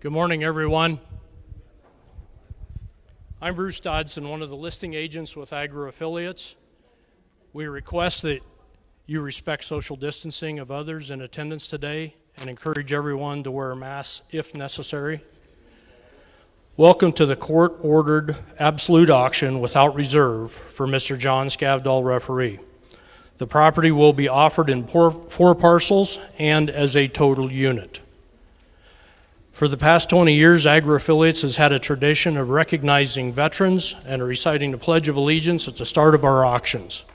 Good morning, everyone. I'm Bruce Dodson, one of the listing agents with Agro Affiliates. We request that you respect social distancing of others in attendance today and encourage everyone to wear masks if necessary. Welcome to the court-ordered absolute auction without reserve for Mr. John Scavdahl, referee. The property will be offered in four parcels and as a total unit. For the past 20 years, Agro Affiliates has had a tradition of recognizing veterans and reciting the Pledge of Allegiance at the start of our auctions.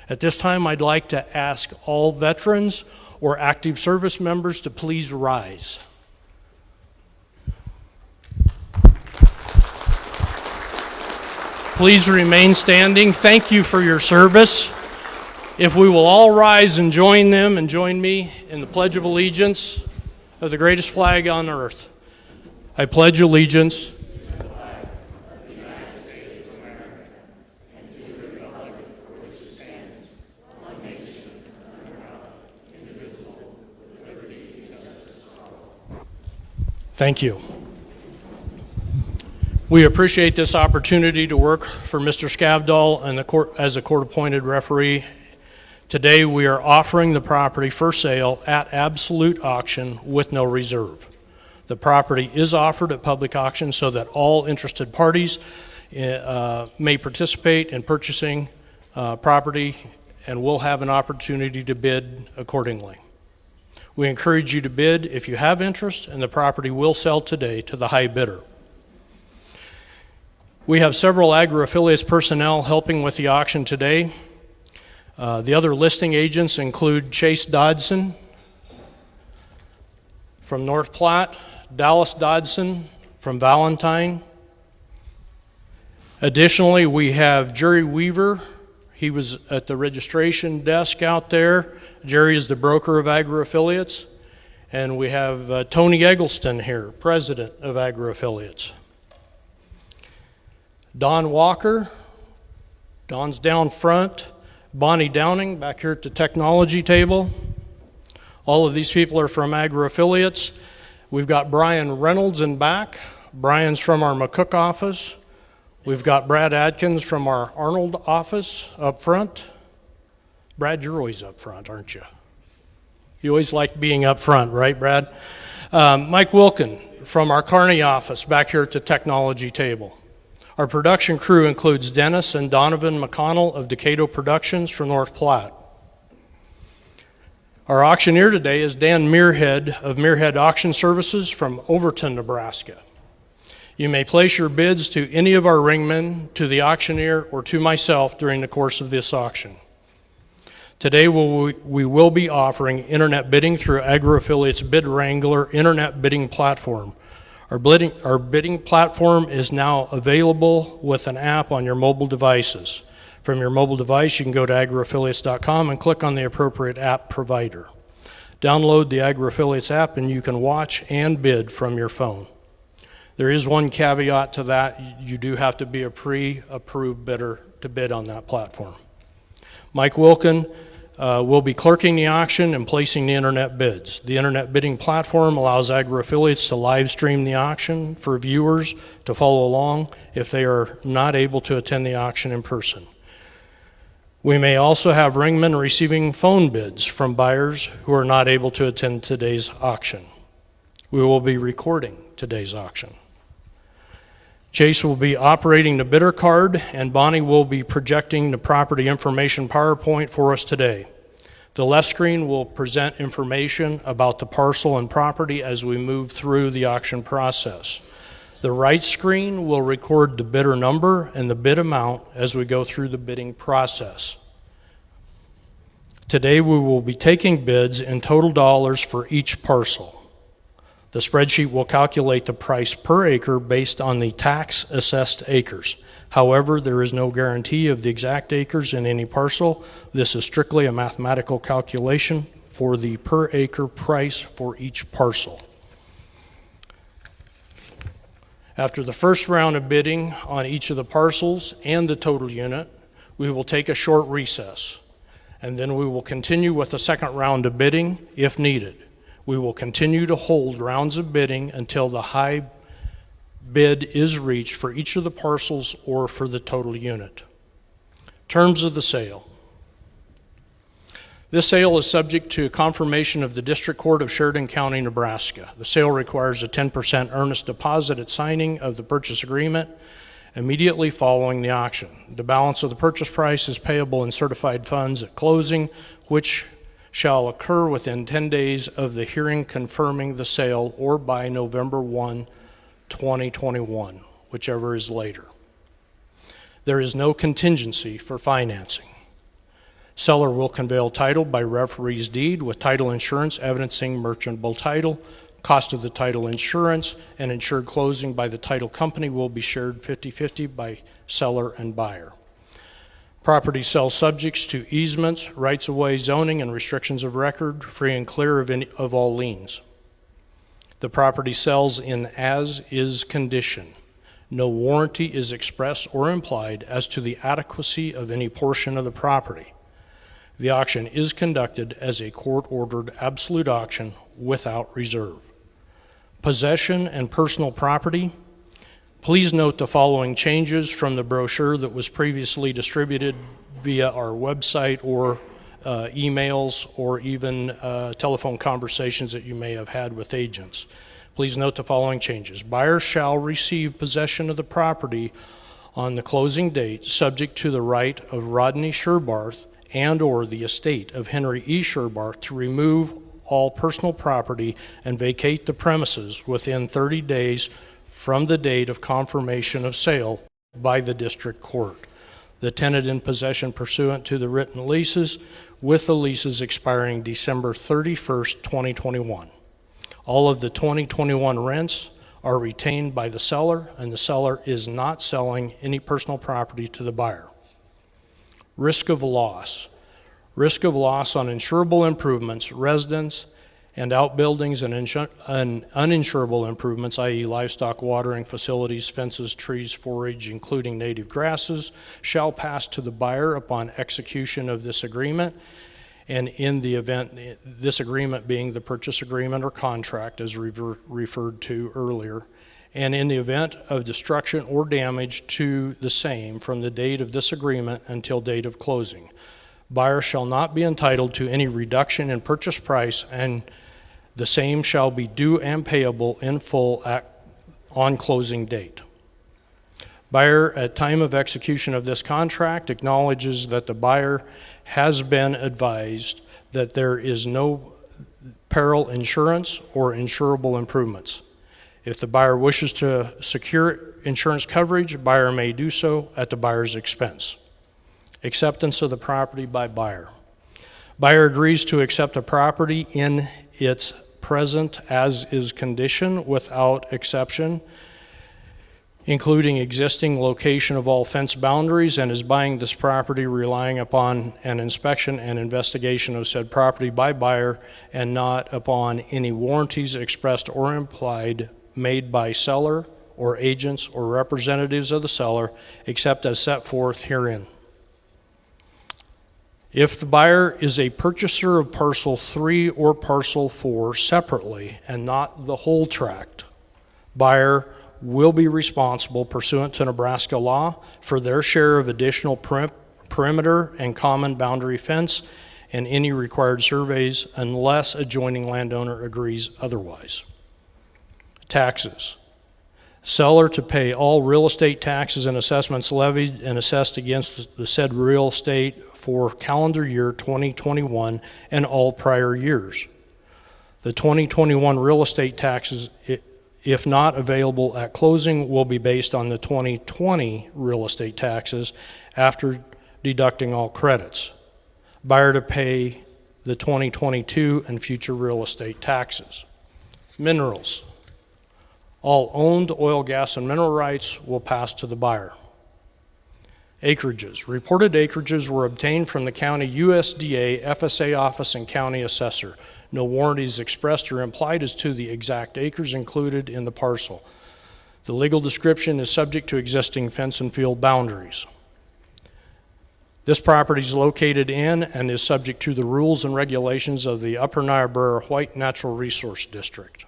At this time, I'd like to ask all veterans or active service members to please rise. Please remain standing. Thank you for your service. If we will all rise and join them and join me in the Pledge of Allegiance of the greatest flag on earth. I pledge allegiance to the flag of the United States of America and to the republic for which it stands, one nation, under God, indivisible, with liberty and justice for all. Thank you. We appreciate this opportunity to work for Mr. Scavdahl and the court as a court-appointed referee. Today we are offering the property for sale at absolute auction with no reserve. The property is offered at public auction so that all interested parties may participate in purchasing property and will have an opportunity to bid accordingly. We encourage you to bid if you have interest, and the property will sell today to the high bidder. We have several Agro Affiliates personnel helping with the auction today. The other listing agents include Chase Dodson from North Platte, Dallas Dodson from Valentine. Additionally, we have Jerry Weaver. He was at the registration desk out there. Jerry is the broker of Agro Affiliates. And we have Tony Eggleston here, president of Agro Affiliates. Don Walker, Don's down front. Bonnie Downing back here at the technology table. All of these people are from Agro Affiliates. We've got Brian Reynolds in back. Brian's from our McCook office. We've got Brad Adkins from our Arnold office up front. Brad, you're always up front, aren't you? You always like being up front, right, Brad? Mike Wilkin from our Kearney office back here at the technology table. Our production crew includes Dennis and Donovan McConnell of Decato Productions from North Platte. Our auctioneer today is Dan Muirhead of Muirhead Auction Services from Overton, Nebraska. You may place your bids to any of our ringmen, to the auctioneer, or to myself during the course of this auction. Today we will be offering internet bidding through Agro Affiliates Bid Wrangler internet bidding platform. Our bidding platform is now available with an app on your mobile devices. From your mobile device, you can go to agroaffiliates.com and click on the appropriate app provider. Download the Agro Affiliates app and you can watch and bid from your phone. There is one caveat to that. You do have to be a pre-approved bidder to bid on that platform. Mike Wilkin will be clerking the auction and placing the internet bids. The internet bidding platform allows Agro Affiliates to live stream the auction for viewers to follow along if they are not able to attend the auction in person. We may also have ringmen receiving phone bids from buyers who are not able to attend today's auction. We will be recording today's auction. Chase will be operating the bidder card, and Bonnie will be projecting the property information PowerPoint for us today. The left screen will present information about the parcel and property as we move through the auction process. The right screen will record the bidder number and the bid amount as we go through the bidding process. Today we will be taking bids in total dollars for each parcel. The spreadsheet will calculate the price per acre based on the tax-assessed acres. However, there is no guarantee of the exact acres in any parcel. This is strictly a mathematical calculation for the per acre price for each parcel. After the first round of bidding on each of the parcels and the total unit, we will take a short recess, and then we will continue with the second round of bidding if needed. We will continue to hold rounds of bidding until the high bid is reached for each of the parcels or for the total unit. Terms of the sale. This sale is subject to confirmation of the District Court of Sheridan County, Nebraska. The sale requires a 10% earnest deposit at signing of the purchase agreement immediately following the auction. The balance of the purchase price is payable in certified funds at closing, which shall occur within 10 days of the hearing confirming the sale or by November 1, 2021, whichever is later. There is no contingency for financing. Seller will convey title by referee's deed with title insurance evidencing merchantable title. Cost of the title insurance and insured closing by the title company will be shared 50-50 by seller and buyer. Property sale subjects to easements, rights-of-way, zoning, and restrictions of record, free and clear of all liens. The property sells in as-is condition. No warranty is expressed or implied as to the adequacy of any portion of the property. The auction is conducted as a court-ordered absolute auction without reserve. Possession and personal property. Please note the following changes from the brochure that was previously distributed via our website or emails or even telephone conversations that you may have had with agents. Please note the following changes. Buyer shall receive possession of the property on the closing date, subject to the right of Rodney Sherbarth and or the estate of Henry E. Sherbarth to remove all personal property and vacate the premises within 30 days from the date of confirmation of sale by the district court. The tenant in possession pursuant to the written leases, with the leases expiring December 31st, 2021. All of the 2021 rents are retained by the seller, and the seller is not selling any personal property to the buyer. Risk of loss. Risk of loss on insurable improvements, residence, and outbuildings and uninsurable improvements, i.e. livestock watering facilities, fences, trees, forage, including native grasses, shall pass to the buyer upon execution of this agreement, and in the event, this agreement being the purchase agreement or contract as referred to earlier, and in the event of destruction or damage to the same from the date of this agreement until date of closing. Buyer shall not be entitled to any reduction in purchase price, and the same shall be due and payable in full on closing date. Buyer, at time of execution of this contract, acknowledges that the buyer has been advised that there is no peril insurance or insurable improvements. If the buyer wishes to secure insurance coverage, buyer may do so at the buyer's expense. Acceptance of the property by buyer. Buyer agrees to accept the property in its present as-is condition without exception, including existing location of all fence boundaries, and is buying this property relying upon an inspection and investigation of said property by buyer and not upon any warranties expressed or implied made by seller or agents or representatives of the seller, except as set forth herein. If the buyer is a purchaser of parcel 3 or parcel 4 separately and not the whole tract, buyer will be responsible pursuant to Nebraska law for their share of additional perimeter and common boundary fence and any required surveys unless adjoining landowner agrees otherwise. Taxes. Seller to pay all real estate taxes and assessments levied and assessed against the said real estate for calendar year 2021 and all prior years. The 2021 real estate taxes, if not available at closing, will be based on the 2020 real estate taxes after deducting all credits. Buyer to pay the 2022 and future real estate taxes. Minerals. All owned oil, gas, and mineral rights will pass to the buyer. Acreages. Reported acreages were obtained from the county USDA, FSA office, and county assessor. No warranties expressed or implied as to the exact acres included in the parcel. The legal description is subject to existing fence and field boundaries. This property is located in and is subject to the rules and regulations of the Upper Niobrara White Natural Resource District.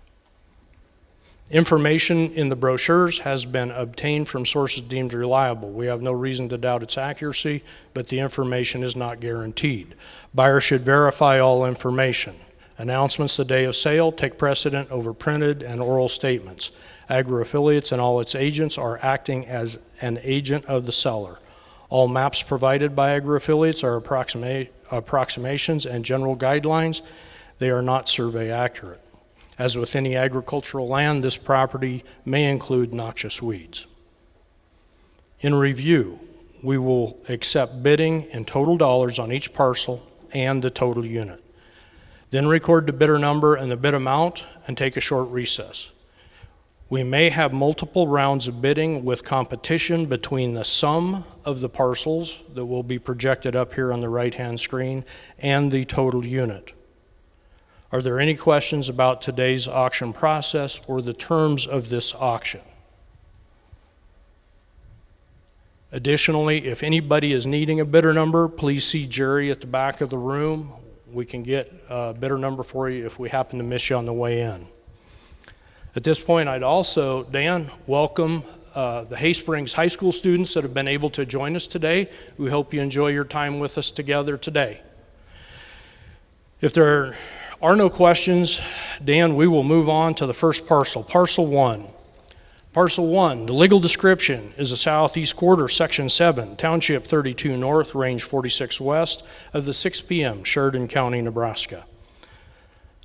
Information in the brochures has been obtained from sources deemed reliable. We have no reason to doubt its accuracy, but the information is not guaranteed. Buyers should verify all information. Announcements the day of sale take precedent over printed and oral statements. Agri-affiliates and all its agents are acting as an agent of the seller. All maps provided by agri-affiliates are approximations and general guidelines. They are not survey accurate. As with any agricultural land, this property may include noxious weeds. In review, we will accept bidding in total dollars on each parcel and the total unit. Then record the bidder number and the bid amount and take a short recess. We may have multiple rounds of bidding with competition between the sum of the parcels that will be projected up here on the right-hand screen and the total unit. Are there any questions about today's auction process or the terms of this auction? Additionally, if anybody is needing a bidder number, please see Jerry at the back of the room. We can get a bidder number for you if we happen to miss you on the way in. At this point, I'd also, Dan, welcome the Hay Springs High School students that have been able to join us today. We hope you enjoy your time with us together today. If there are no questions, Dan, we will move on to the first parcel, Parcel 1. Parcel 1, the legal description is a southeast quarter, Section 7, Township 32 North, Range 46 West of the 6 p.m., Sheridan County, Nebraska.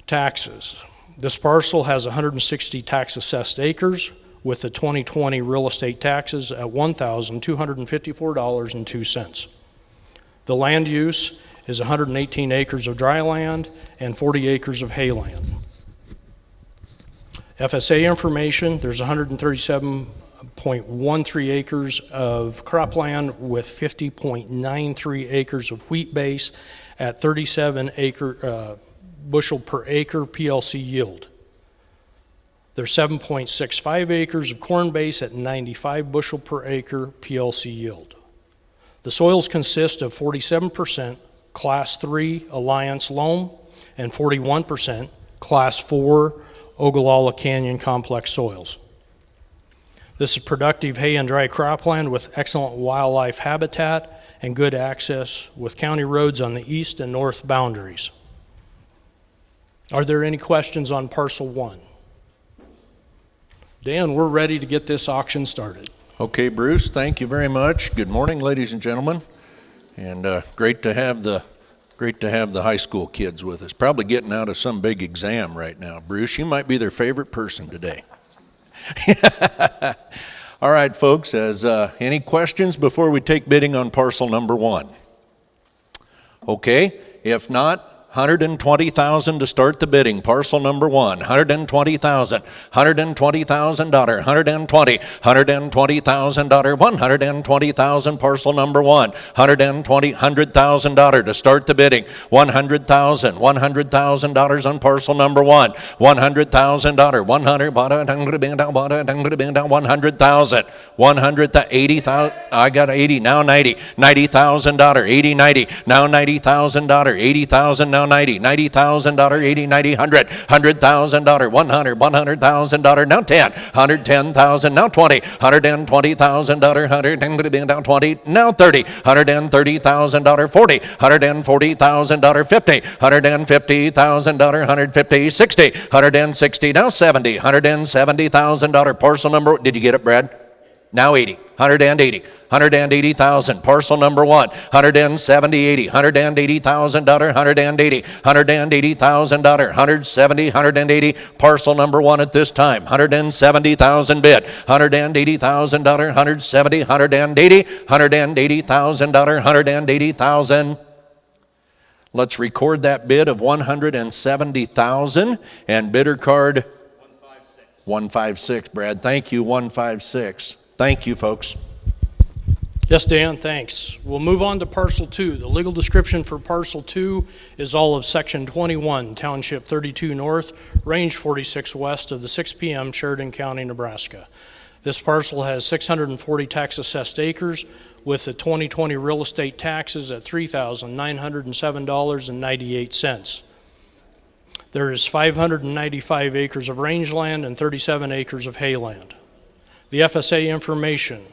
Taxes. This parcel has 160 tax-assessed acres with the 2020 real estate taxes at $1,254.02. The land use is 118 acres of dry land and 40 acres of hayland. FSA information, there's 137.13 acres of cropland with 50.93 acres of wheat base at 37 bushel per acre PLC yield. There's 7.65 acres of corn base at 95 bushel per acre PLC yield. The soils consist of 47% Class 3 Alliance loam and 41% Class 4 Ogallala Canyon Complex soils. This is productive hay and dry cropland with excellent wildlife habitat and good access with county roads on the east and north boundaries. Are there any questions on Parcel 1? Dan, we're ready to get this auction started. Okay, Bruce, thank you very much. Good morning, ladies and gentlemen, and great to have the high school kids with us. Probably getting out of some big exam right now. Bruce, you might be their favorite person today. All right, folks, any questions before we take bidding on parcel number 1? Okay, if not, $120,000 to start the bidding. Parcel number 1, $120,000, $120,000, $120,000, $120,000, parcel number 1, $100,000 to start the bidding. $100,000 on parcel number 1, $100,000, $100,000, $80,000. I got 80 now, $90,000, 80, 90 now, $90,000, $80,000 now. $90,000, 80, 90, 100, $100,000, $100,000 now 10, $110,000 now 20, $120,000, $120 now 30, $130,000, 40, $140,000, 50, $150,000, 150, 60, $160 now 70, $170,000 parcel number. Did you get it, Brad? Now 80, 180,000, parcel number 1, 170, 80, $180,000, 180, $180,000, 170, 180, parcel number 1 at this time, 170,000 bid, $180,000, 170, 180, $180,000, 180,000. Let's record that bid of $170,000 and bidder card 156. Brad, thank you, 156. Thank you, folks. Yes, Dan, thanks. We'll move on to Parcel 2. The legal description for Parcel 2 is all of Section 21, Township 32 North, Range 46 West of the 6 p.m., Sheridan County, Nebraska. This parcel has 640 tax-assessed acres with the 2020 real estate taxes at $3,907.98. There is 595 acres of rangeland and 37 acres of hayland. The FSA information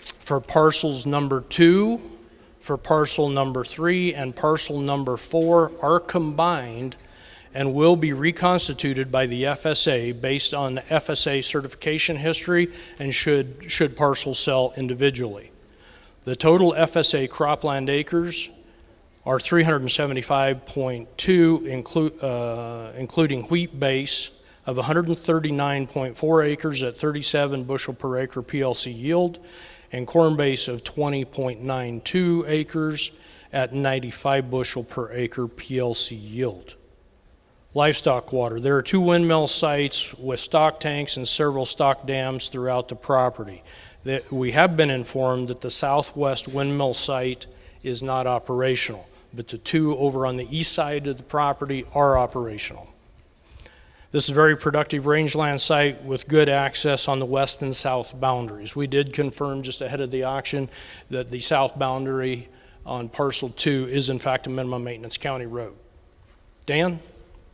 for parcels number 2, for parcel number 3, and parcel number 4 are combined and will be reconstituted by the FSA based on the FSA certification history and should parcels sell individually. The total FSA cropland acres are 375.2, including wheat base of 139.4 acres at 37 bushel per acre PLC yield, and corn base of 20.92 acres at 95 bushel per acre PLC yield. Livestock water. There are 2 windmill sites with stock tanks and several stock dams throughout the property. We have been informed that the southwest windmill site is not operational, but the 2 over on the east side of the property are operational. This is a very productive rangeland site with good access on the west and south boundaries. We did confirm just ahead of the auction that the south boundary on parcel 2 is in fact a minimum maintenance county road. Dan,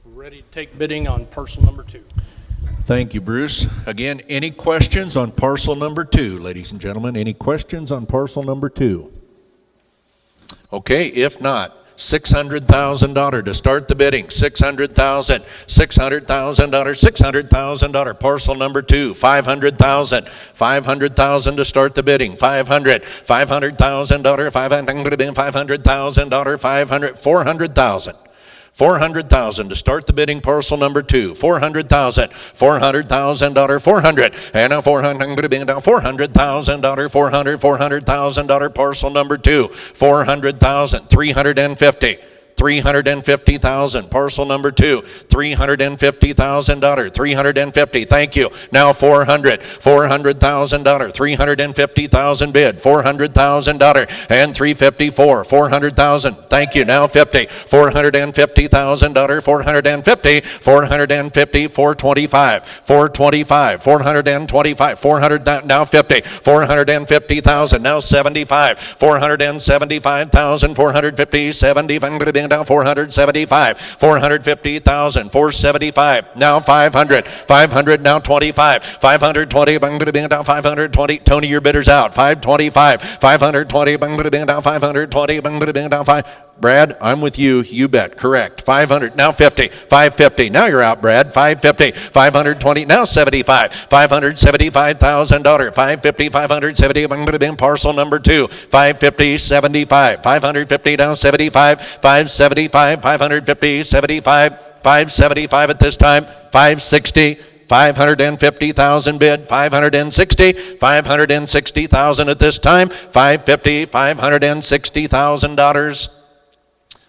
we're ready to take bidding on parcel number 2. Thank you, Bruce. Again, any questions on parcel number 2, ladies and gentlemen? Any questions on parcel number 2? Okay, if not, $600,000 to start the bidding. $600,000, $600,000, parcel number 2. $500,000, $500,000 to start the bidding. $500,000, $500,000, $500,000, $400,000. $400,000 to start the bidding, parcel number 2. $400,000, $400,000, $400, and now $400,000, $400,000, parcel number 2. $400,000, $350,000. $350,000, parcel number 2, $350,000, $350, thank you. Now $400,000, $350,000 bid, $400,000, and $354,000, $400,000, thank you. Now $50,000, $450,000, $450, $450, $425,000, $425,000, $425,000, $400,000, now $50,000, $450,000, now $75,000, $475,000, $450, $75,000, down $475,000, $450,000, $475,000, now $500,000, $500,000, now $25,000, $520,000, down $520,000, Tony, your bidder's out, $525,000, $520,000, down $520,000, down $500,000, Brad, I'm with you, you bet, correct. $500,000, now $50,000, $550,000, now you're out, Brad, $550,000, $520,000, now $75,000, $575,000, $550,000, $570,000, parcel number 2, $550,000, $75,000, $550,000, down $75,000, $575,000, $550,000, $75,000, $575,000 at this time, $560,000, $550,000 bid, $560,000, $560,000 at this time, $550,000, $560,000.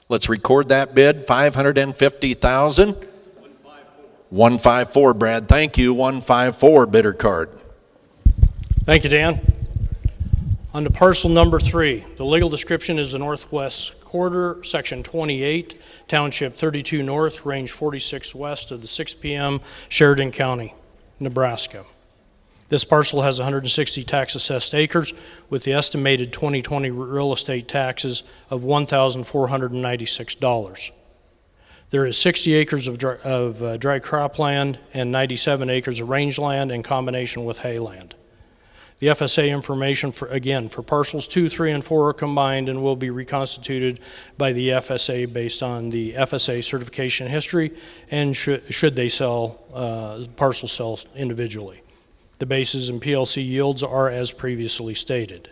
Let's record that bid, $550,000. 154, Brad, thank you, 154 bidder card. Thank you, Dan. On to parcel number 3. The legal description is the northwest quarter, section 28, township 32 north, range 46 west of the 6 p.m. Sheridan County, Nebraska. This parcel has 160 tax-assessed acres with the estimated 2020 real estate taxes of $1,496. There is 60 acres of dry cropland and 97 acres of rangeland in combination with hayland. The FSA information for parcels 2, 3, and 4 are combined and will be reconstituted by the FSA based on the FSA certification history and should they sell, parcel sell individually. The bases and PLC yields are as previously stated.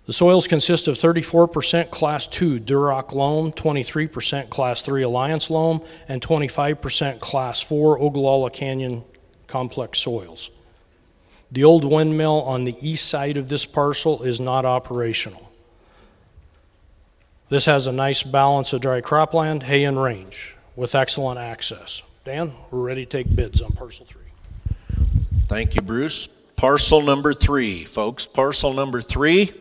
The soils consist of 34% Class 2 Duroc loam, 23% Class 3 Alliance loam, and 25% Class 4 Ogallala Canyon complex soils. The old windmill on the east side of this parcel is not operational. This has a nice balance of dry cropland, hay, and range with excellent access. Dan, we're ready to take bids on parcel 3. Thank you, Bruce. Parcel number 3, folks. Parcel number 3.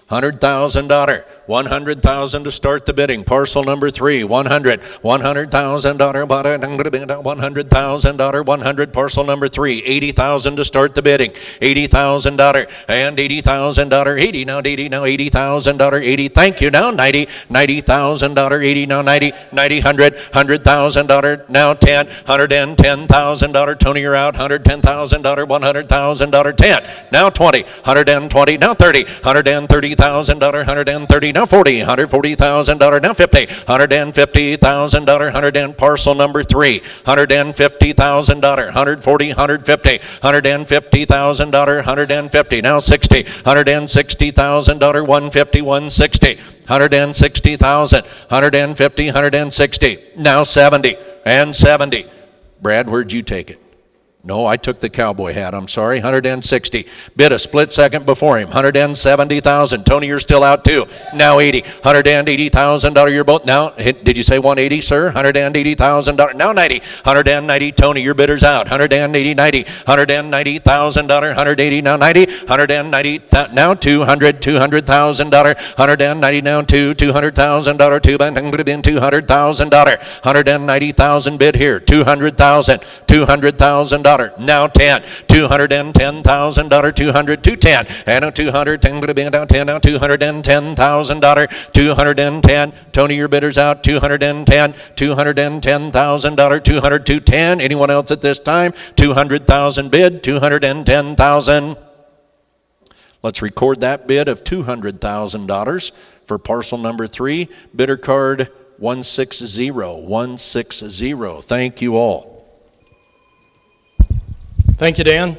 $100,000. $100,000 to start the bidding. Parcel number 3, $100,000. $100,000. 100. Parcel number 3, $80,000 to start the bidding. $80,000 and $80,000. 80 now, 80 now, $80,000. 80. Thank you now. 90. $90,000. 80 now, 90. 90. $100,000 now. 10. $110,000. Tony, you're out. $110,000. $100,000. 10 now. 20. $120 now. 30. $130,000. $130 now. 40. $140,000 now. 50. $150,000. 100. Parcel number 3, $150,000. 140. $150,000. $150,000. Now 60. $160,000. 150. $160,000. $160,000. 150. $160,000. Now 70 and 70. Brad, where'd you take it? No, I took the cowboy hat. I'm sorry. 160. Bid a split second before him. 170,000. Tony, you're still out too. Now 80. $180,000. You're both now. Did you say 180, sir? $180,000. Now 90. 190. Tony, your bidder's out. 180. 90. $190,000. 180 now 90. 190 now 200. $200,000. 190 now 200,000. 200,000. 190,000 bid here. 200,000. $200,000. Now 10. $210,000. 200. 210. And now 210. Going to be down 10 now. $210,000. 210. Tony, your bidder's out. 210. $210,000. 200. 210. Anyone else at this time? 200,000 bid. 210,000. Let's record that bid of $200,000 for parcel number 3. Bidder card 160. 160. Thank you all. Thank you, Dan.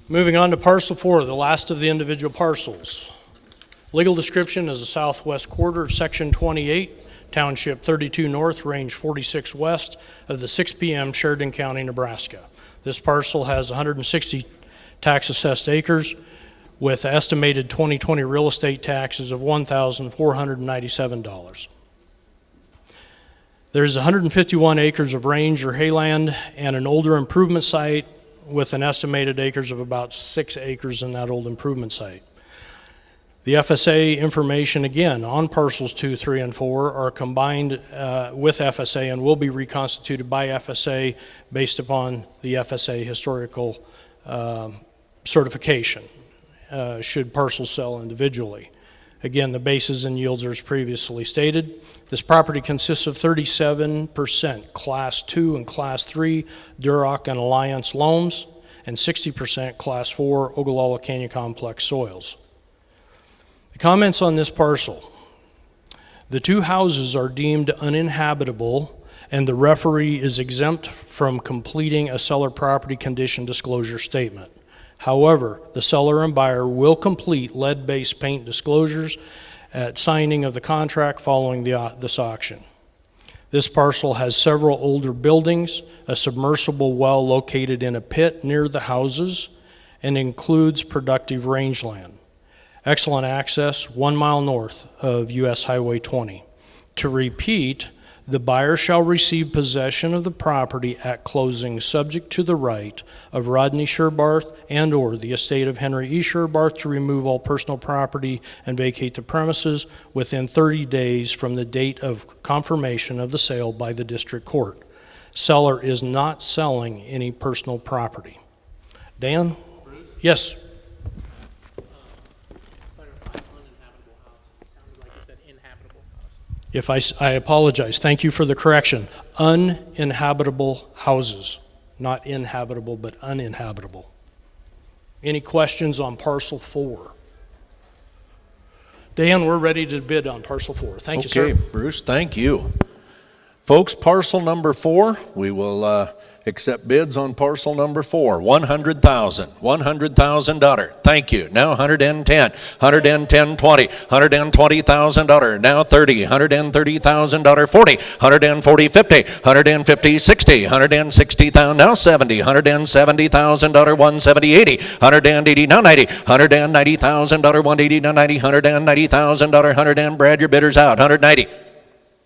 Moving on to parcel 4, the last of the individual parcels. Legal description is the southwest quarter of section 28, township 32 north, range 46 west of the 6 p.m. Sheridan County, Nebraska. This parcel has 160 tax assessed acres with estimated 2020 real estate taxes of $1,497. There's 151 acres of range or hayland and an older improvement site with an estimated acres of about 6 acres in that old improvement site. The FSA information, again, on parcels 2, 3, and 4 are combined with FSA and will be reconstituted by FSA based upon the FSA historical certification, should parcels sell individually. Again, the bases and yields are as previously stated. This property consists of 37% Class 2 and Class 3 Duroc and Alliance loams and 60% Class 4 Ogallala Canyon Complex soils. The comments on this parcel. The 2 houses are deemed uninhabitable and the referee is exempt from completing a seller property condition disclosure statement. However, the seller and buyer will complete lead-based paint disclosures at signing of the contract following this auction. This parcel has several older buildings, a submersible well located in a pit near the houses, and includes productive rangeland. Excellent access 1 mile north of US Highway 20. To repeat, the buyer shall receive possession of the property at closing subject to the right of Rodney Sherbarth and or the estate of Henry E. Sherbarth to remove all personal property and vacate the premises within 30 days from the date of confirmation of the sale by the district court. Seller is not selling any personal property. Dan? Bruce? Yes. I apologize. Thank you for the correction. Uninhabitable houses. Not inhabitable, but uninhabitable. Any questions on parcel 4? Dan, we're ready to bid on parcel 4. Thank you, sir. Okay, Bruce, thank you. Folks, parcel number 4, we will accept bids on parcel number 4. $100,000. Thank you. Now 110. 110, 20. $120,000. Now 30. $130,000. 40. 140, 50. 150, 60. 160,000. Now 70. $170,000. 170, 80. 180. Now 90. $190,000. 180. Now 90. $190,000. 100. Brad, your bidder's out. 190.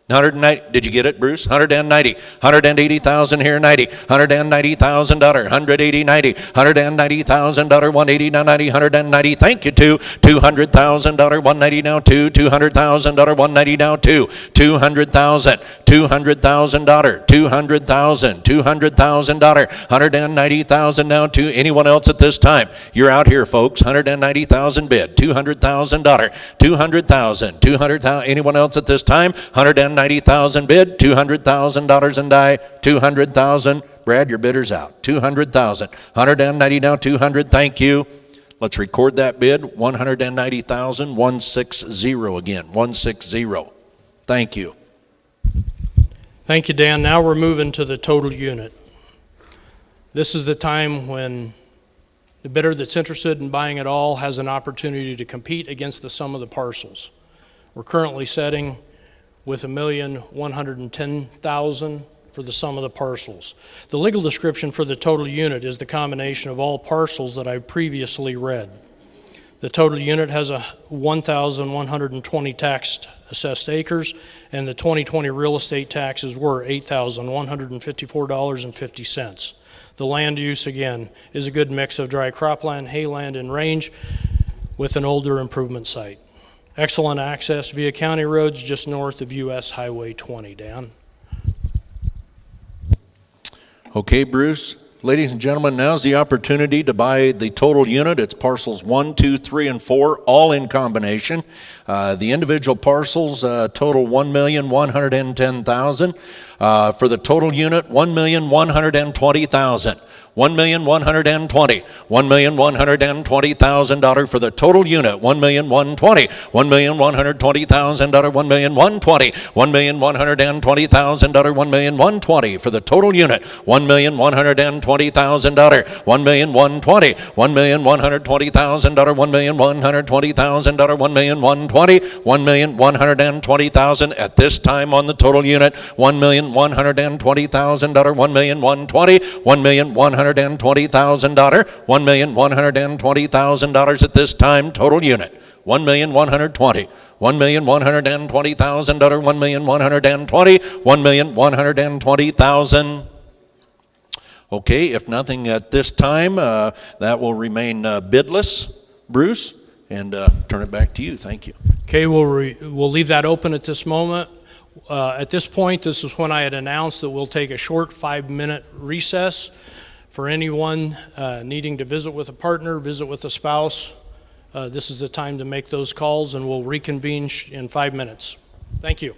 190, did you get it, Bruce? 190, 180,000 here, 90, $190,000, 180, 90, $190,000, 180, now 90, 190, thank you, two, $200,000, 190 now, two, $200,000, 190 now, two, $200,000, $200,000, $200,000, $200,000, $190,000 now, two. Anyone else at this time? You're out here, folks. 190,000 bid, $200,000, 200,000, 200,000. Anyone else at this time? 190,000 bid, $200,000 and die, 200,000. Brad, your bidder's out. 200,000, 190 now, 200. Thank you. Let's record that bid. 190,000, 160 again. 160. Thank you. Thank you, Dan. Now we're moving to the total unit. This is the time when the bidder that's interested in buying it all has an opportunity to compete against the sum of the parcels. We're currently setting with $1,110,000 for the sum of the parcels. The legal description for the total unit is the combination of all parcels that I've previously read. The total unit has 1,120 tax assessed acres, and the 2020 real estate taxes were $8,154.50. The land use, again, is a good mix of dry cropland, hayland, and range with an older improvement site. Excellent access via county roads just north of US Highway 20, Dan. Okay, Bruce. Ladies and gentlemen, now's the opportunity to buy the total unit. It's parcels 1, 2, 3, and 4, all in combination. The individual parcels total $1,110,000. For the total unit, $1,120,000. $1,120,000, $1,120,000 for the total unit. $1,120,000, $1,120,000, $1,120,000, $1,120,000, $1,120,000 for the total unit. $1,120,000, $1,120,000, $1,120,000, $1,120,000, $1,120,000, $1,120,000 at this time on the total unit. $1,120,000, $1,120,000, $1,120,000, $1,120,000 at this time, total unit. $1,120,000, $1,120,000, $1,120,000, $1,120,000. Okay, if nothing at this time, that will remain bidless. Bruce, and turn it back to you. Thank you. Okay, we'll leave that open at this moment. At this point, this is when I had announced that we'll take a short 5-minute recess. For anyone needing to visit with a partner, visit with a spouse, this is the time to make those calls, and we'll reconvene in 5 minutes. Thank you.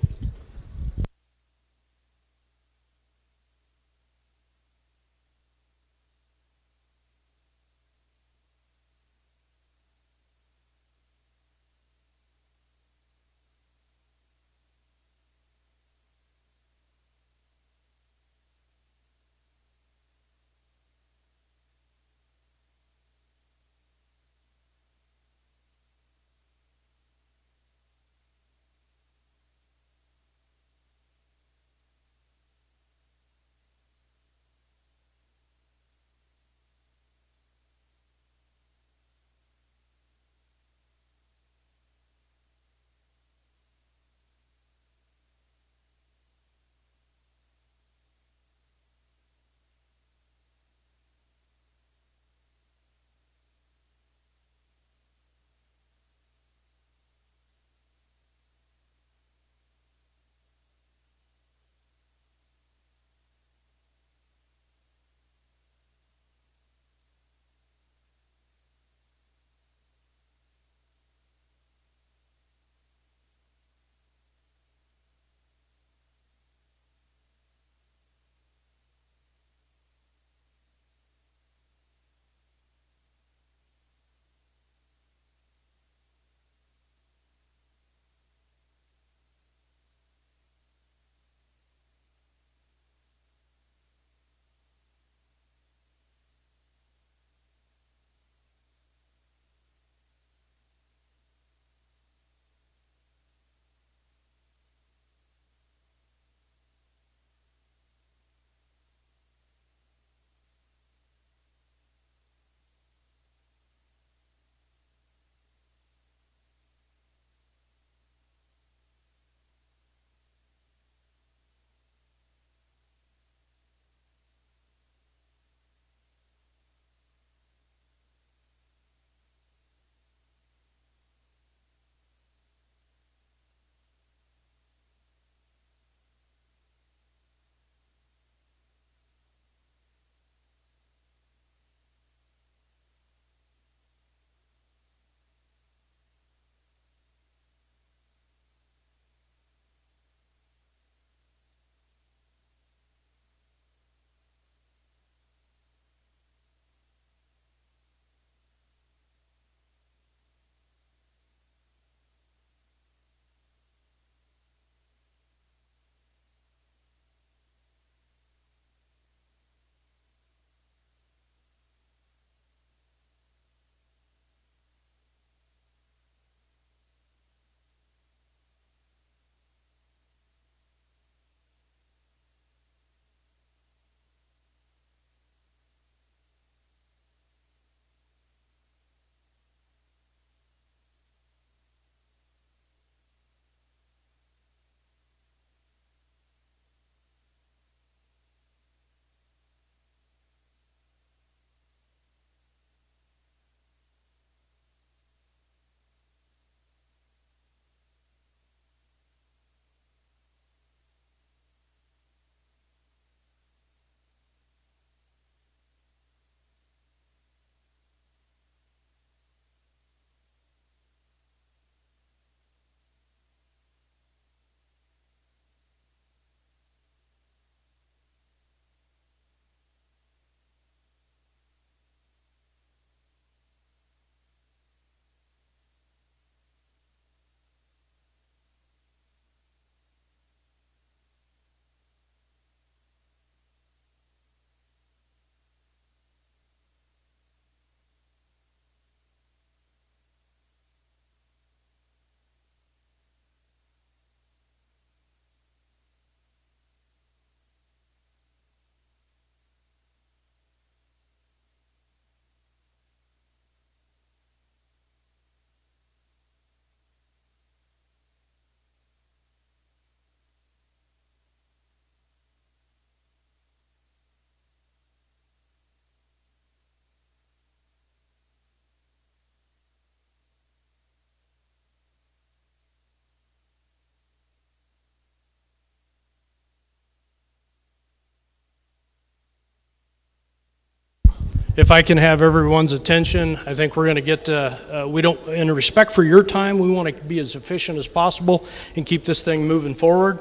If I can have everyone's attention, I think we're going to get in respect for your time, we want to be as efficient as possible and keep this thing moving forward.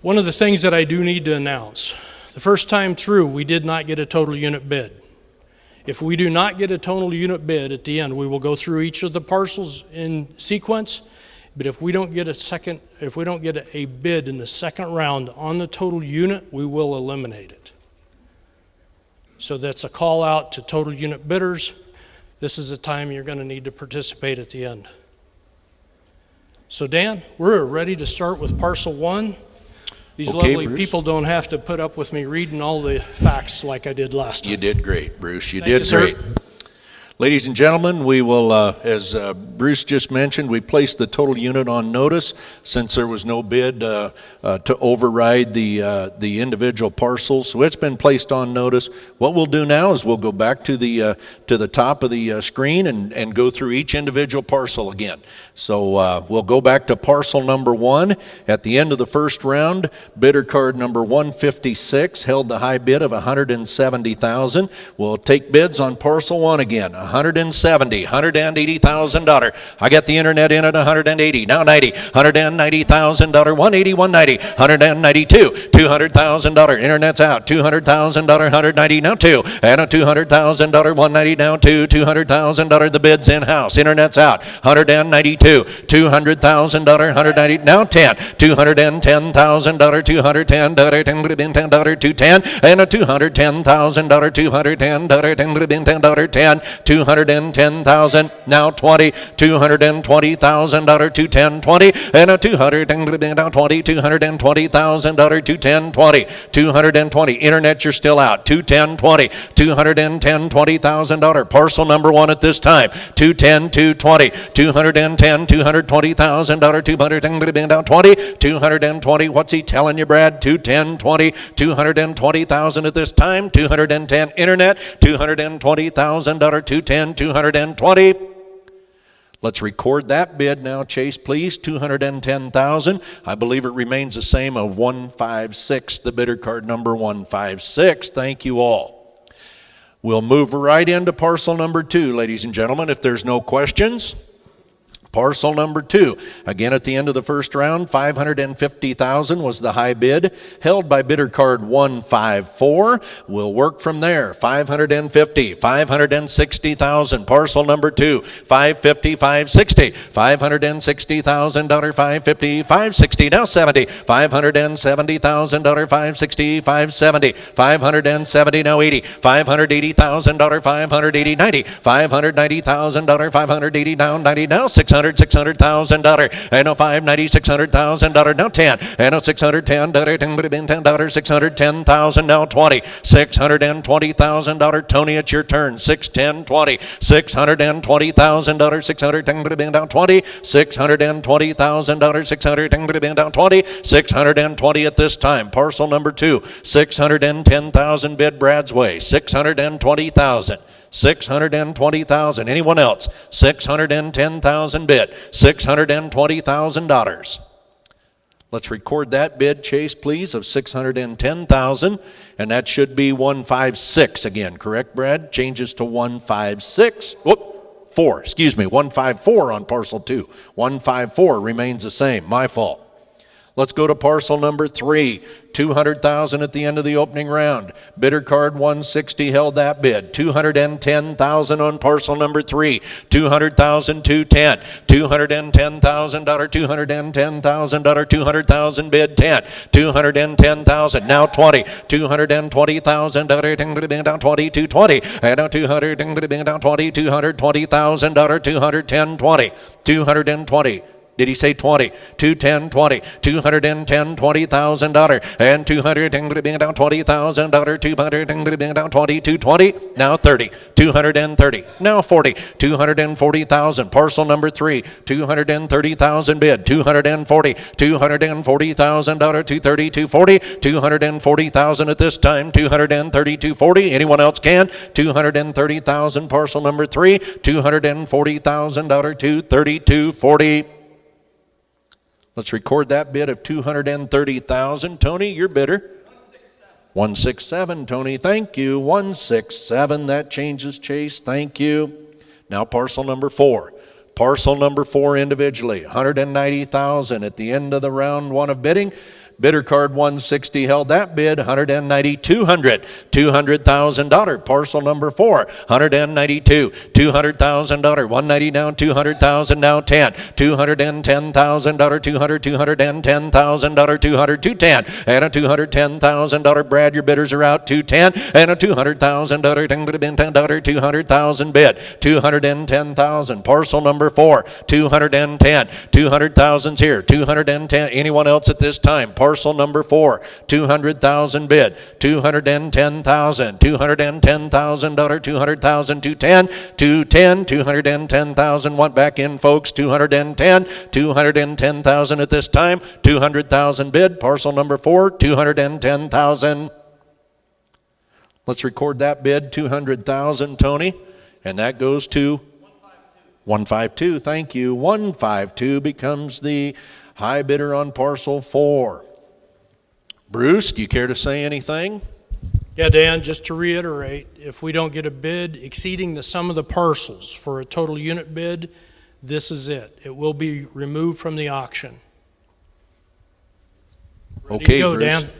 One of the things that I do need to announce, the first time through, we did not get a total unit bid. If we do not get a total unit bid at the end, we will go through each of the parcels in sequence. But if we don't get a bid in the second round on the total unit, we will eliminate it. So that's a call out to total unit bidders. This is the time you're going to need to participate at the end. So Dan, we're ready to start with parcel 1. These lovely Bruce. people don't have to put up with me reading all the facts like I did last time. You did great, Bruce. Thank you, sir. Great. Ladies and gentlemen, we will, as Bruce just mentioned, we placed the total unit on notice since there was no bid to override the individual parcels. So it's been placed on notice. What we'll do now is we'll go back to the top of the screen and go through each individual parcel again. So we'll go back to parcel number 1. At the end of the first round, bidder card number 156 held the high bid of $170,000. We'll take bids on parcel 1 again. $180,000. I got the internet in at $180. Now $90. $190,000. $180, $190. $192. $200,000. Internet's out. $200,000. $190. Now $2. And a $200,000. $190. Now $2. $200,000. The bid's in house. Internet's out. $192. $200,000. $190. Now $10. $210,000. $210. $210. And a $210,000. $210. $10. $210,000, now $20, $220,000, $210.20, and a $220,000, $220,000, $220, internet, you're still out, $210.20, $210,000, parcel number 1 at this time, $210,000, $210,000, $220,000, $220, what's he telling you, Brad? $210.20, $220,000 at this time, $210, internet, $220,000, $210, $220. Let's record that bid now, Chase, please. $210,000. I believe it remains the same of 156, the bidder card number 156. Thank you all. We'll move right into parcel number 2, ladies and gentlemen, if there's no questions. Parcel number 2, again at the end of the first round, $550,000 was the high bid, held by bidder card 154. We'll work from there. $550,000, $560,000. Parcel number 2, $550,000, $560,000, $560,000, $550,000, $560,000, now $70,000, $570,000, $560,000, $570,000, $570,000, now $80,000, $580,000, $580,000, $90,000, $590,000, $580,000, now $90,000, now $600,000, $600,000, and a $590,000, $600,000, now $10,000, and a $610,000, $610,000, now $20,000, $620,000. Tony, it's your turn. $610,20, $620,000, $610,000, now $20,000, $620,000, $610,000, now $20,000, $620 at this time. Parcel number 2, $610,000 bid Brad's way. $620,000. $620,000. Anyone else? $610,000 bid. $620,000. Let's record that bid, Chase, please, of $610,000, and that should be 156 again, correct, Brad? Changes to 156. Whoop, 4. Excuse me, 154 on parcel 2. 154 remains the same. My fault. Let's go to parcel number 3. $200,000 at the end of the opening round. Bidder card 160 held that bid. $210,000 on parcel number 3. $200,000, $210,000, $210,000, $210,000, $200,000 bid 10. $210,000 now 20. $220,000, $220, $220, and now $220,000, $210,000, $220. Did he say 20? $210,000, $220,000, and $220,000, $220, now 30, $230, now 40, $240,000. Parcel number 3, $230,000 bid, $240,000, $230, $240, $240,000 at this time, $230, $240. Anyone else can? $230,000. Parcel number 3, $240,000, $230, $240. Let's record that bid of $230,000. Tony, your bidder. 167, Tony, thank you. 167, that changes, Chase, thank you. Now parcel number 4. Parcel number 4 individually, $190,000 at the end of the round 1 of bidding. Bidder card 160 held that bid, $200,000. Parcel number 4, $192, $200,000. 190 down, $200,000 now 10, $210,000, $210,000, 210, and a $210,000. Brad, your bidders are out, 210 and a $200,000, 200,000 bid, 210,000. Parcel number 4, 210, 200,000's here, 210. Anyone else at this time? Parcel number 4, 200,000 bid, 210,000, $210,000, 200,000, 210, 210,000. Want back in, folks, 210,000 at this time, 200,000 bid. Parcel number 4, 210,000. Let's record that bid, 200,000, Tony, and that goes to 152. Thank you. 152 becomes the high bidder on parcel 4. Bruce, do you care to say anything? Yeah, Dan, just to reiterate, if we don't get a bid exceeding the sum of the parcels for a total unit bid, this is it. It will be removed from the auction. Ready Okay, to go, Bruce. Dan.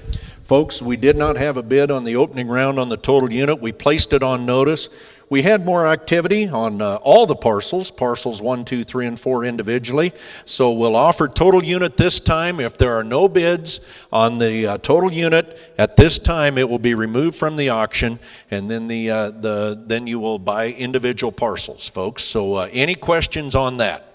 Folks, we did not have a bid on the opening round on the total unit. We placed it on notice. We had more activity on all the parcels 1, 2, 3, and 4 individually. So we'll offer total unit this time. If there are no bids on the total unit at this time, it will be removed from the auction, and then then you will buy individual parcels, folks. So any questions on that?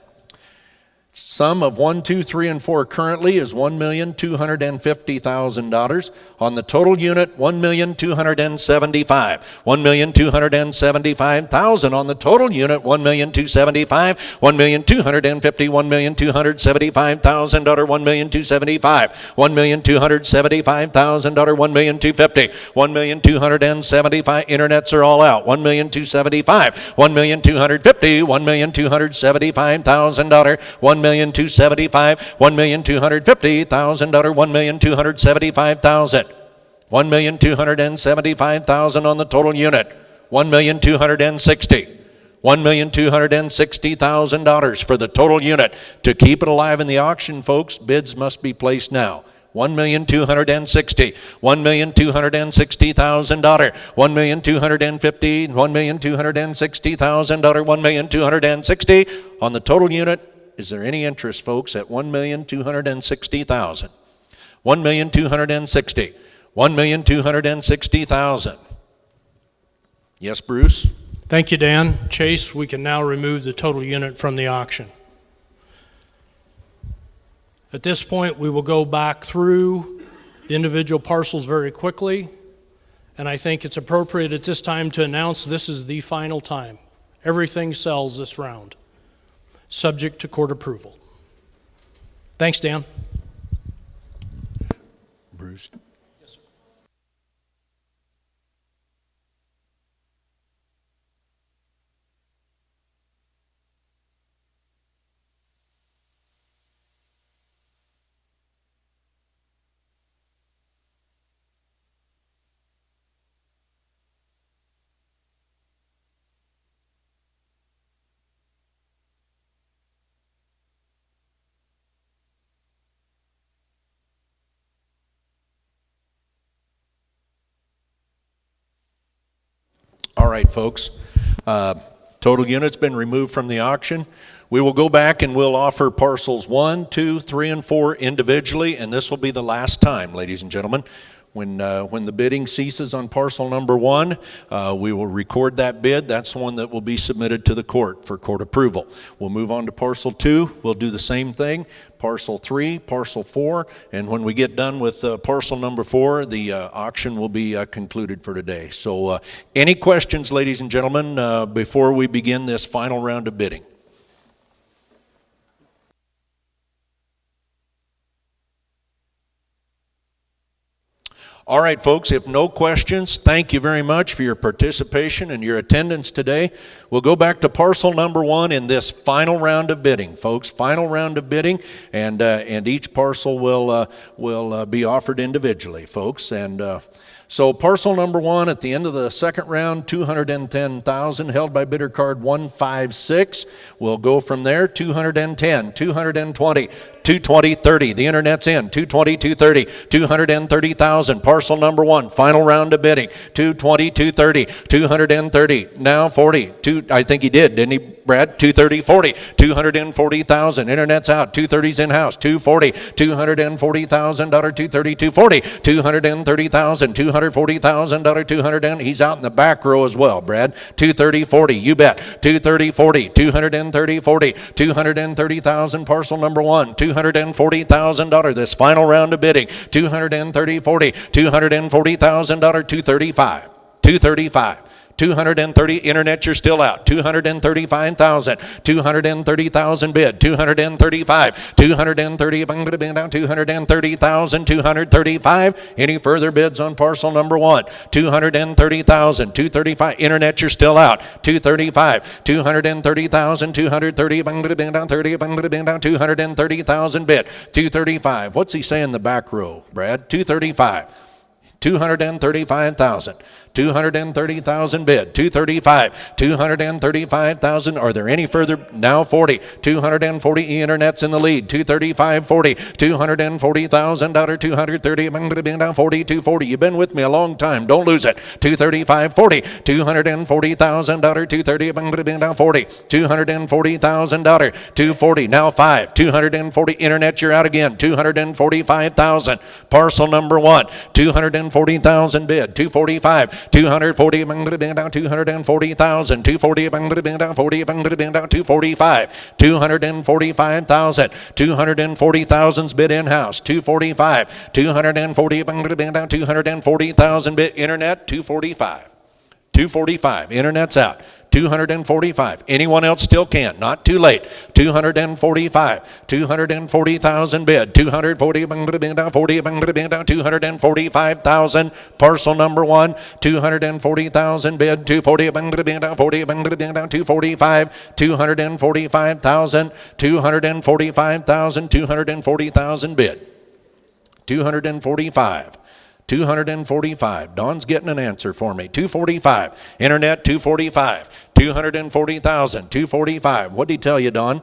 Sum of 1, 2, 3, and 4 currently is $1,250,000. On the total unit, $1,275,000. $1,275,000 on the total unit, $1,275,000. $1,250,000. $1,275,000. $1,275,000. $1,275,000. $1,250,000. $1,275,000. Internets are all out. $1,275,000. $1,250,000. $1,275,000. $1,275,000. $1,250,000. $1,275,000. $1,275,000 on the total unit. $1,260,000. $1,260,000 for the total unit. To keep it alive in the auction, folks, bids must be placed now. $1,260,000. $1,260,000. $1,250,000. $1,260,000. $1,260,000 on the total unit. Is there any interest, folks, at $1,260,000? $1,260,000. $1,260,000. Yes, Bruce? Thank you, Dan. Chase, we can now remove the total unit from the auction. At this point, we will go back through the individual parcels very quickly, and I think it's appropriate at this time to announce this is the final time. Everything sells this round, subject to court approval. Thanks, Dan. Bruce? Yes, sir. All right, folks. Total unit's been removed from the auction. We will go back and we'll offer parcels 1, 2, 3, and 4 individually, and this will be the last time, ladies and gentlemen. When the bidding ceases on parcel number 1, we will record that bid. That's the one that will be submitted to the court for court approval. We'll move on to parcel 2. We'll do the same thing. Parcel 3, parcel 4, and when we get done with parcel number 4, the auction will be concluded for today. So any questions, ladies and gentlemen, before we begin this final round of bidding? All right, folks, if no questions, thank you very much for your participation and your attendance today. We'll go back to parcel number 1 in this final round of bidding, folks. Final round of bidding, and each parcel will be offered individually, folks. And So parcel number 1 at the end of the second round, $210,000, held by bidder card 156. We'll go from there, 210, 220, 220, 30. The internet's in, 220, 230, 230,000. Parcel number 1, final round of bidding, 220, 230, 230. Now 40. I think he did, didn't he, Brad? 230, 40, 240,000. Internet's out, 230's in-house, 240, $240,000, 230, 240, 230,000, $240,000, 200. He's out in the back row as well, Brad. 230, 40, you bet. 230, 40, 230, 40, 230,000. Parcel number 1, $240,000. This final round of bidding, 230, 40, $240,000, 235, 235. 230, internet, you're still out. 235,000, 230,000 bid. 235, 230, 230,000, 235. Any further bids on parcel number 1? 230,000, 235. Internet, you're still out. 235, 230,000, 230, 230,000 bid. 235. What's he say in the back row, Brad? 235. 235,000, 230,000 bid. 235, 235,000. Are there any further? Now 40, 240. Internet's in the lead. 235, 40, $240,000, 230, 40, 240. You've been with me a long time. Don't lose it. 235, 40, $240,000, 230, 40, $240,000, 240. Now 5, 240. Internet, you're out again. 245,000. Parcel number 1, 240,000 bid. 245, 240, 240,000, 240, 245, 245,000, 240,000's bid in-house. 245, 240, 240,000 bid. Internet, 245, 245. Internet's out. 245. Anyone else still can. Not too late. 245. 240,000 bid. 240, 245,000. Parcel number 1. 240,000 bid. 240, 245. 245,000. 245,000. 240,000 bid. 245. 245. Don's getting an answer for me. 245. Internet, 245. 240,000. 245. What did he tell you, Don?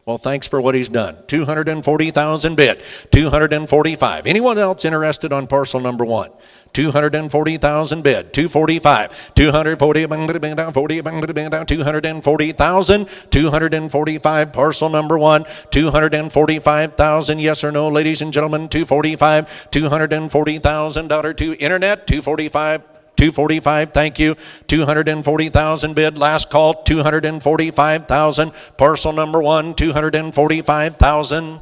Well, thanks for what he's done. 240,000 bid. 245. Anyone else interested on parcel number 1? 240,000 bid. 245. 240, 240,000. 245. Parcel number 1. 245,000. Yes or no, ladies and gentlemen? 245. $240,000 to internet. 245. 245, thank you. 240,000 bid. Last call, 245,000. Parcel number 1, 245,000.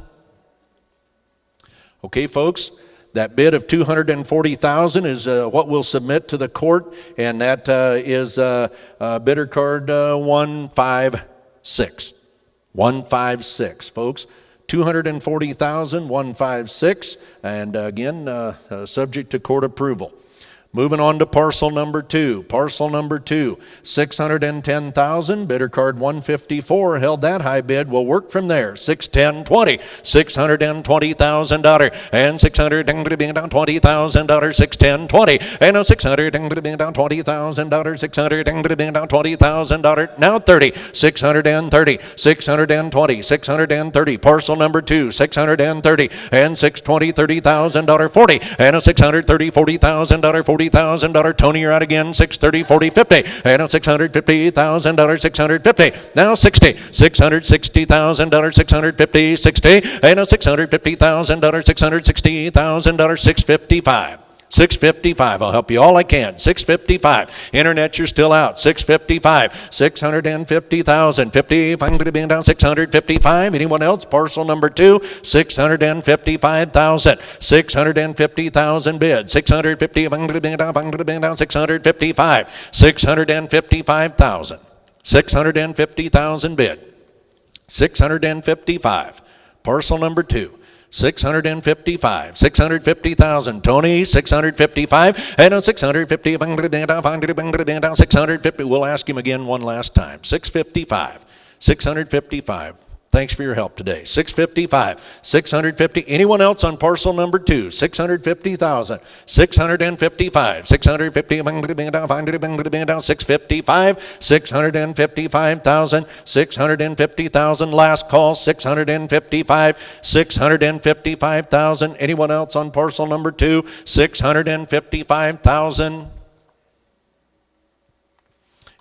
Okay, folks, that bid of 240,000 is what we'll submit to the court, and that is bidder card 156. 156, folks. 240,000, 156, and again, subject to court approval. Moving on to parcel number 2. Parcel number 2, 610,000. Bidder card 154 held that high bid. We'll work from there. 610.20, $620,000 and $620,000. 610.20 and $620,000. $620,000. Now 30, 630, 620, 630. Parcel number 2, 630 and $620,000. 40 and $630,000. $40,000. Tony, you're out again. 630, 40, 50. And $650,000. 650. Now 60. $660,000. 650, 60. And $650,000. $660,000. 655. 655. I'll help you all I can. 655. Internet, you're still out. 655. 650,000. 50. I'm going to be down. 655. Anyone else? Parcel number 2. 655,000. 650,000 bid. 650. I'm going to be down. 655. 655,000. 650,000 bid. 655. Parcel number 2. 655, 650,000. Tony, 655, and 650, 650. We'll ask him again one last time. 655, 655. Thanks for your help today. 655, 650. Anyone else on parcel number 2? 650,000, 655, 650, 655, 655,000, 650,000. Last call, 655, 655,000. Anyone else on parcel number 2? 655,000.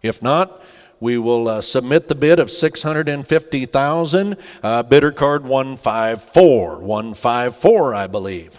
If not, we will submit the bid of $650,000. Bidder card 154. 154, I believe.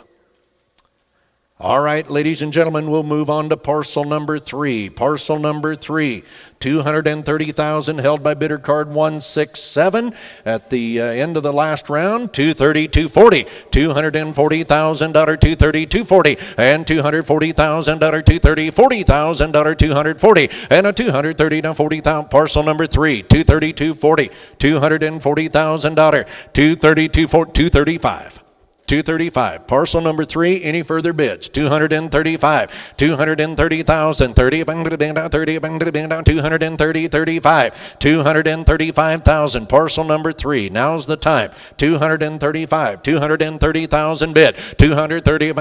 All right, ladies and gentlemen, we'll move on to parcel number 3. Parcel number 3, $230,000 held by bidder card 167. At the end of the last round, $230,240, $240,000, $230,240, and $240,000, $230,040, $240, and a $230,040. Parcel number 3, $230,240, $240,000, $230,235. 235. Parcel number 3. Any further bids? 235. 230,000. 30. 230. 35. 235,000. Parcel number 3. Now's the time. 235. 230,000 bid. 230.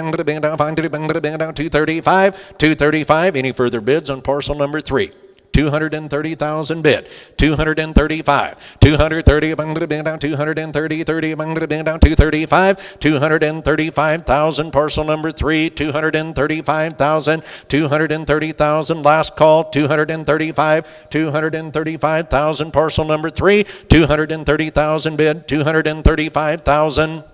235. 235. Any further bids on parcel number 3? 230,000 bid. 235. 230. 230. 235. 235,000. Parcel number 3. 235,000. 230,000. Last call. 235. 235,000. Parcel number 3. 230,000 bid. 235,000.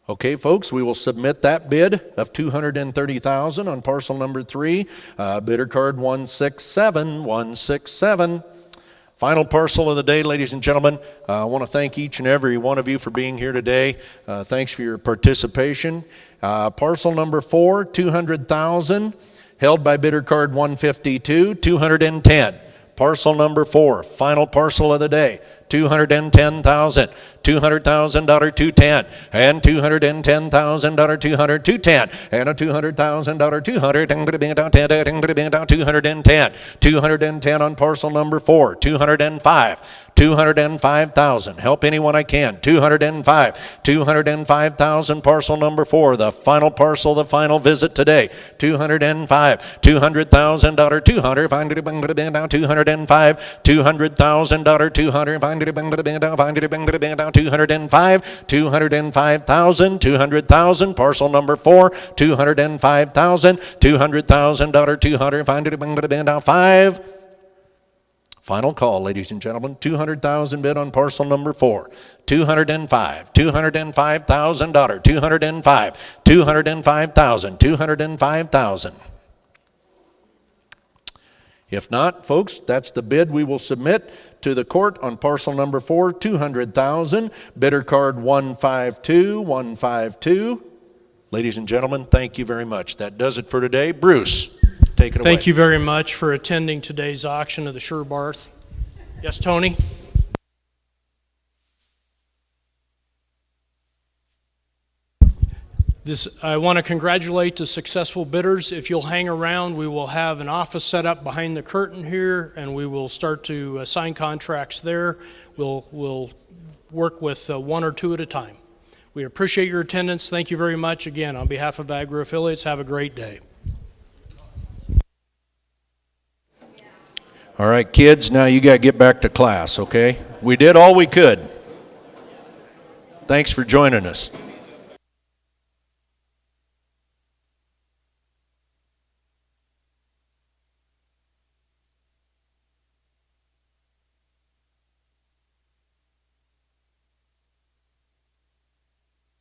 Okay, folks, we will submit that bid of $230,000 on parcel number 3, bidder card 167, 167. Final parcel of the day, ladies and gentlemen. I want to thank each and every one of you for being here today. Thanks for your participation. Parcel number 4, $200,000, held by bidder card 152, 210. Parcel number 4, final parcel of the day, $210,000, $200,000, $210, and $210,000, $210, and a $200,000, $210 on parcel number 4, 205,000. Help anyone I can. 205,000. Parcel number 4, the final parcel, the final visit today. 205, $200,000, $200, find it, 205, $200,000, 200, find it, 205, 205,000, 200,000. Parcel number 4, 205,000, $200,000, 200, find it, 5. Final call, ladies and gentlemen. 200,000 bid on parcel number 4. 205, $205,000, 205, 205,000, 205,000. If not, folks, that's the bid we will submit to the court on parcel number 4, 200,000. Bidder card 152, 152. Ladies and gentlemen, thank you very much. That does it for today. Bruce, take it away. Thank you very much for attending today's auction of the Sherbarth. Yes, Tony? I want to congratulate the successful bidders. If you'll hang around, we will have an office set up behind the curtain here, and we will start to sign contracts there. We'll work with one or two at a time. We appreciate your attendance. Thank you very much. Again, on behalf of Agri Affiliates, have a great day. All right, kids, now you got to get back to class, okay? We did all we could. Thanks for joining us.